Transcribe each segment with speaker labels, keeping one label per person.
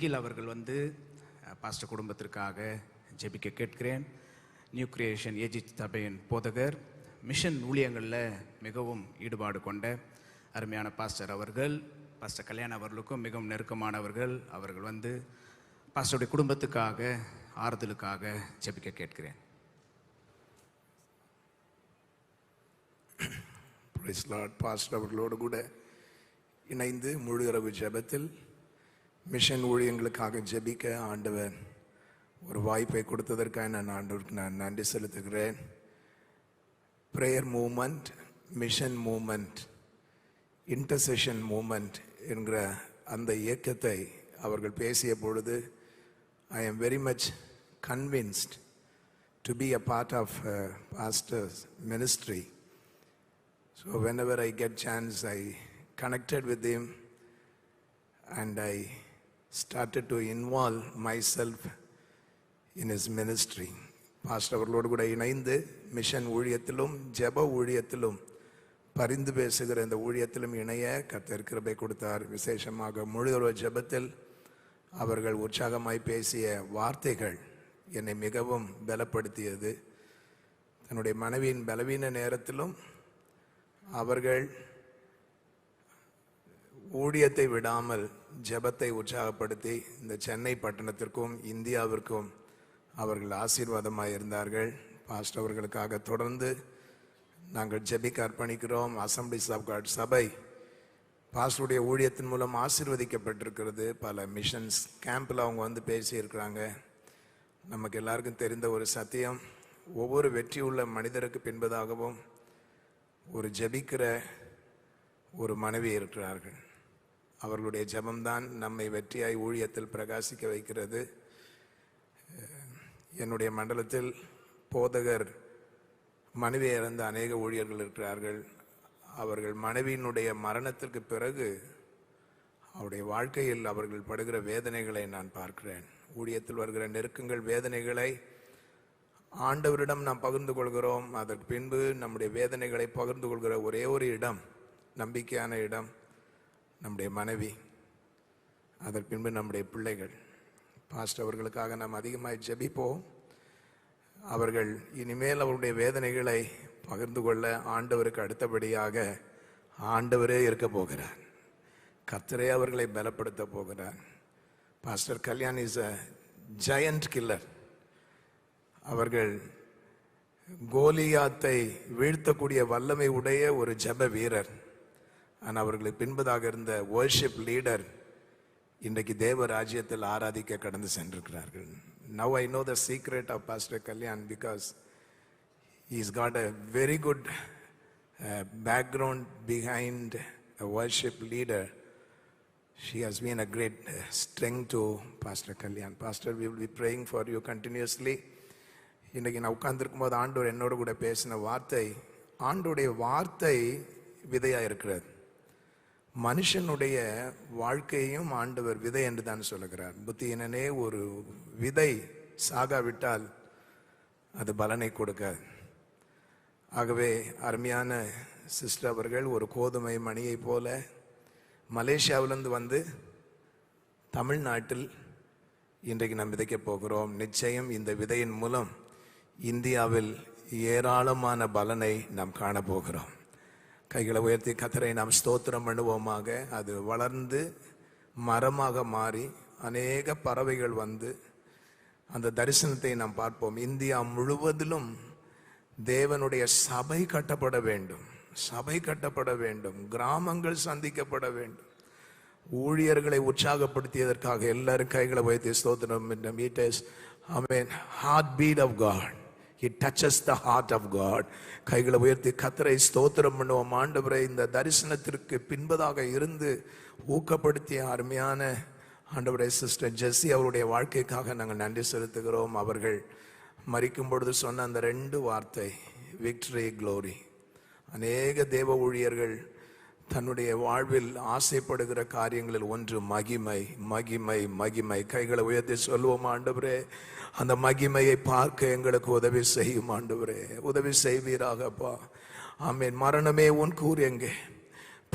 Speaker 1: கீழ் அவர்கள் பாஸ்டர் குடும்பத்திற்காக ஜெபிக்க கேட்கிறேன். நியூ கிரியேஷன் ஏஜி சபையின் போதகர், மிஷன் ஊழியங்களில் மிகவும் ஈடுபாடு கொண்ட அருமையான பாஸ்டர் அவர்கள், பாஸ்டர் கல்யாண் அவர்களுக்கும் மிகவும் நெருக்கமானவர்கள். அவர்கள் பாஸ்டருடைய குடும்பத்துக்காக ஆறுதலுக்காக ஜெபிக்க கேட்கிறேன்.
Speaker 2: Price Lord. பாஸ்டர் அவர்களோடு கூட இணைந்து முழு இரவு ஜெபத்தில் மிஷன் ஊழியங்களுக்காக ஜெபிக்க ஆண்டவர் ஒரு வாய்ப்பை கொடுத்ததற்காக நான் ஆண்டவருக்கு நன்றி செலுத்துகிறேன். Prayer moment, mission moment, intercession moment என்கிற அந்த இயக்கத்தை அவர்கள் பேசிய பொழுது I am very much convinced to be a part of pastor's ministry. So whenever I get chance, I connected with him and I started to involve myself in his ministry. Pastor அவர்களோடு கூட இணைந்து mission ஊழியத்திலும் ஜெப ஊழியத்திலும் பரிந்து பேசுகிற இந்த ஊழியத்திலும் இணைய கர்த்தர் கிருபை கொடுத்தார். விசேஷமாக முழு ஜெபத்தில் அவர்கள் உற்சாகமாய் பேசிய வார்த்தைகள் என்னை மிகவும் பலப்படுத்தியது. தன்னுடைய மனைவியின் பலவீன நேரத்திலும் அவர்கள் ஊழியத்தை விடாமல் ஜெபத்தை உற்சாகப்படுத்தி இந்த சென்னை பட்டணத்திற்கும் இந்தியாவிற்கும் அவர்கள் ஆசீர்வாதமாக இருந்தார்கள். பாஸ்டர் அவர்களுக்காக தொடர்ந்து நாங்கள் ஜெபிக்க அர்ப்பணிக்கிறோம். அசம்பிளிஸ் ஆஃப் காட் சபை பாஸ்டருடைய ஊழியத்தின் மூலம் ஆசீர்வதிக்கப்பட்டிருக்கிறது. பல மிஷன்ஸ் கேம்பில் அவங்க பேசியிருக்கிறாங்க. நமக்கு எல்லாருக்கும் தெரிந்த ஒரு சத்தியம், ஒவ்வொரு வெற்றியுள்ள மனிதருக்கு பின்பதாகவும் ஒரு ஜெபிக்கிற ஒரு மனைவி இருக்கிறார்கள். அவர்களுடைய ஜெபம்தான் நம்மை வெற்றியாய் ஊழியத்தில் பிரகாசிக்க வைக்கிறது. என்னுடைய மண்டலத்தில் போதகர் மனைவி இறந்த அநேக ஊழியர்கள் இருக்கிறார்கள். அவர்கள் மனைவியினுடைய மரணத்திற்கு பிறகு அவருடைய வாழ்க்கையில் அவர்கள் படுகிற வேதனைகளை நான் பார்க்கிறேன். ஊழியத்தில் வருகிற நெருக்கங்கள், வேதனைகளை ஆண்டவரிடம் நாம் பகிர்ந்து கொள்கிறோம். அதற்கு பின்பு நம்முடைய வேதனைகளை பகிர்ந்து கொள்கிற ஒரே ஒரு இடம், நம்பிக்கையான இடம், நம்முடைய மனைவி. அதற்கு பின்பு நம்முடைய பிள்ளைகள். பாஸ்டர் அவர்களுக்காக நாம் அதிகமாக ஜெபிப்போம். அவர்கள் இனிமேல் அவருடைய வேதனைகளை பகிர்ந்து கொள்ள ஆண்டவருக்கு அடுத்தபடியாக ஆண்டவரே இருக்க போகிறார். கர்த்தரே அவர்களை பலப்படுத்த போகிறார். Pastor Kalyan is a giant killer. அவர்கள் கோலியாத்தை வீழ்த்தக்கூடிய வல்லமை உடைய ஒரு ஜெப வீரர். ஆனால் அவர்களுக்கு பின்பதாக இருந்த வர்ஷிப் லீடர் இன்றைக்கு தேவ ராஜ்யத்தில் ஆராதிக்க கடந்து சென்றிருக்கிறார்கள். Now I know the secret of Pastor Kalyan because he's got a very good background behind a worship leader. She has been a great strength to Pastor Kalyan. Pastor, we will be praying for you continuously. இன்றைக்கி நான் உட்கார்ந்துருக்கும் போது ஆண்டவர் என்னோடு கூட பேசின வார்த்தை, ஆண்டோடைய வார்த்தை விதையாக இருக்கிறது. மனுஷனுடைய வாழ்க்கையும் ஆண்டவர் விதை என்று தான் சொல்லுகிறார். புத்தியினனே, ஒரு விதை சாகாவிட்டால் அது பலனை கொடுக்காது. ஆகவே அருமையான சிஸ்டர் அவர்கள் ஒரு கோதுமை மணியை போல மலேசியாவிலிருந்து தமிழ்நாட்டில் இன்றைக்கு நாம் விதைக்க போகிறோம். நிச்சயம் இந்த விதையின் மூலம் இந்தியாவில் ஏராளமான பலனை நாம் காணப்போகிறோம். கைகளை உயர்த்தி கர்த்தரை நாம் ஸ்தோத்திரம் பண்ணுவோமாக. அது வளர்ந்து மரமாக மாறி அநேக பறவைகள் அந்த தரிசனத்தை நாம் பார்ப்போம். இந்தியா முழுவதிலும் தேவனுடைய சபை கட்டப்பட வேண்டும், சபை கட்டப்பட வேண்டும், கிராமங்கள் சந்திக்கப்பட வேண்டும். ஊழியர்களை உற்சாகப்படுத்தியதற்காக எல்லாரும் கைகளை உயர்த்தி ஸ்தோத்திரம். ஆமென். Heartbeat of God, It touches the heart of God. கைகளை உயர்த்தி கர்த்தரை ஸ்தோத்திரம் பண்ணுவோம். ஆண்டவரே, இந்த தரிசனத்திற்கு பின்பதாக இருந்து ஊக்கப்படுத்திய அருமையான ஆண்டவரே சிஸ்டர் ஜெஸ்ஸி அவருடைய வாழ்க்கைக்காக நாங்கள் நன்றி செலுத்துகிறோம். அவர்கள் மரிக்கும் பொழுது சொன்ன அந்த 2 வார்த்தை, விக்டரி, க்ளோரி. அநேக தேவ ஊழியர்கள் தன்னுடைய வாழ்வில் ஆசைப்படுகிற காரியங்களில் ஒன்று மகிமை, மகிமை, மகிமை. கைகளை உயர்த்தி சொல்லுவோம், ஆண்டவரே அந்த மகிமையை பார்க்க எங்களுக்கு உதவி செய்யும் ஆண்டவரே, உதவி செய்வீராகப்பா. ஆமென். மரணமே உன் கூர் எங்கே,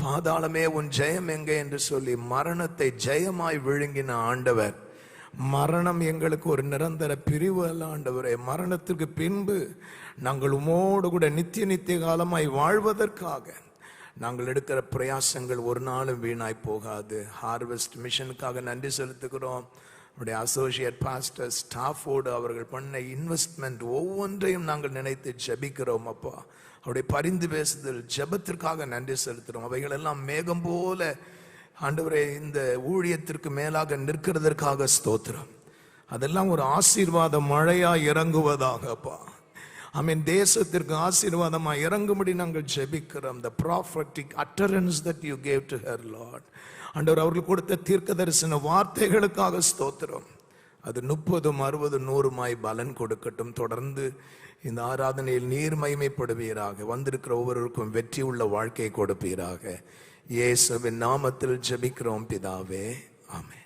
Speaker 2: பாதாளமே உன் ஜெயம் எங்கே என்று சொல்லி மரணத்தை ஜெயமாய் விழுங்கின ஆண்டவர், மரணம் எங்களுக்கு ஒரு நிரந்தர பிரிவு அல்ல ஆண்டவரே. மரணத்திற்கு பின்பு நாங்கள் உமோடு கூட நித்திய காலமாய் வாழ்வதற்காக நாங்கள் எடுக்கிற பிரயாசங்கள் ஒரு நாளும் வீணாய் போகாது. ஹார்வெஸ்ட் மிஷனுக்காக நன்றி செலுத்துகிறோம். நம்முடைய அசோசியேட் பாஸ்டர் ஸ்டாஃபோடு அவர்கள் பண்ண இன்வெஸ்ட்மெண்ட் ஒவ்வொன்றையும் நாங்கள் நினைத்து ஜெபிக்கிறோம் அப்பா. அவருடைய பரிந்து பேசுதல் ஜெபத்திற்காக நன்றி செலுத்துகிறோம். அவைகள் எல்லாம் மேகம் போல ஆண்டவரே இந்த ஊழியத்திற்கு மேலாக நிற்கிறதற்காக ஸ்தோத்திரம். அதெல்லாம் ஒரு ஆசீர்வாத மழையா இறங்குவதாக அப்பா. தேசத்திற்கு ஆசீர்வாதமா இறங்கும்படி நாங்கள் ஜெபிக்கிறோம். the prophetic utterance that you gave to her, Lord. ஆண்டவர் அவர்கள் கொடுத்த தீர்க்க தரிசன வார்த்தைகளுக்காக ஸ்தோத்திரம். அது 30, 60, 100 பலன் கொடுக்கட்டும். தொடர்ந்து இந்த ஆராதனையில் நீர் மகிமைப்படுவீராக. வந்திருக்கிற ஒவ்வொருவருக்கும் வெற்றி உள்ள வாழ்க்கையை கொடுப்பீராக. இயேசுவின் நாமத்தில் ஜெபிக்கிறோம் பிதாவே, ஆமென்.